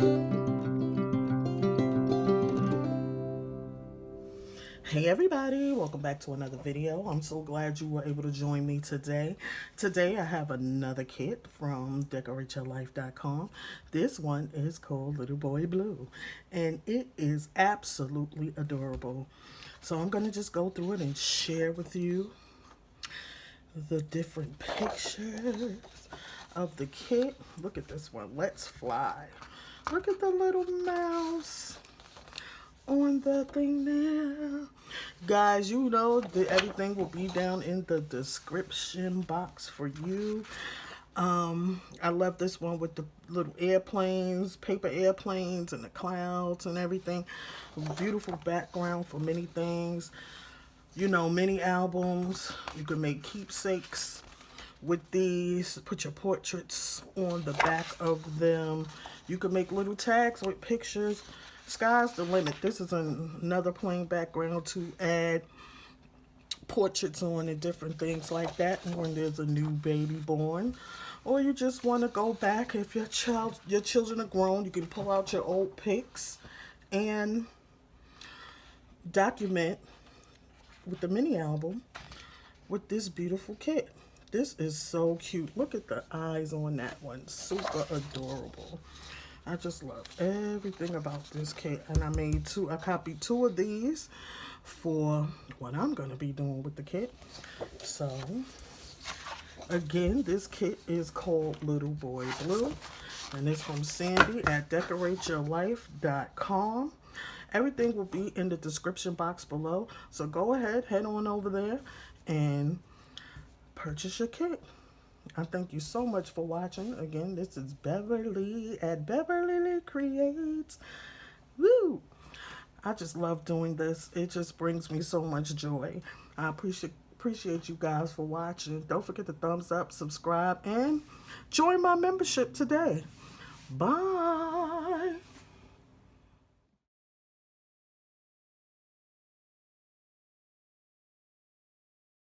Hey everybody, welcome back to another video. I'm so glad you were able to join me today. Today I have another kit from Decor8yourlife.com. This one is called Little Boy Blue and it is absolutely adorable. So I'm going to just go through it and share with you the different pictures of the kit. Look at this one, Let's Fly. Look at the little mouse on the thing there. Guys, you know that everything will be down in the description box for you. I love this one with the little airplanes, paper airplanes and the clouds and everything. Beautiful background for many things. You know, many albums. You can make keepsakes with these. Put your portraits on the back of them. You can make little tags with pictures. Sky's the limit. This is another plain background to add portraits on and different things like that when there's a new baby born. Or you just want to go back. If your children are grown, you can pull out your old pics and document with the mini album with this beautiful kit. This is so cute. Look at the eyes on that one. Super adorable. I just love everything about this kit. And I copied two of these for what I'm going to be doing with the kit. So, again, this kit is called Little Boy Blue. And it's from Sandi at Decor8yourlife.com. Everything will be in the description box below. So go ahead, head on over there and purchase your kit. I thank you so much for watching. Again, this is Beverly at Beverly Creates. Woo! I just love doing this. It just brings me so much joy. I appreciate you guys for watching. Don't forget to thumbs up, subscribe, and join my membership today. Bye!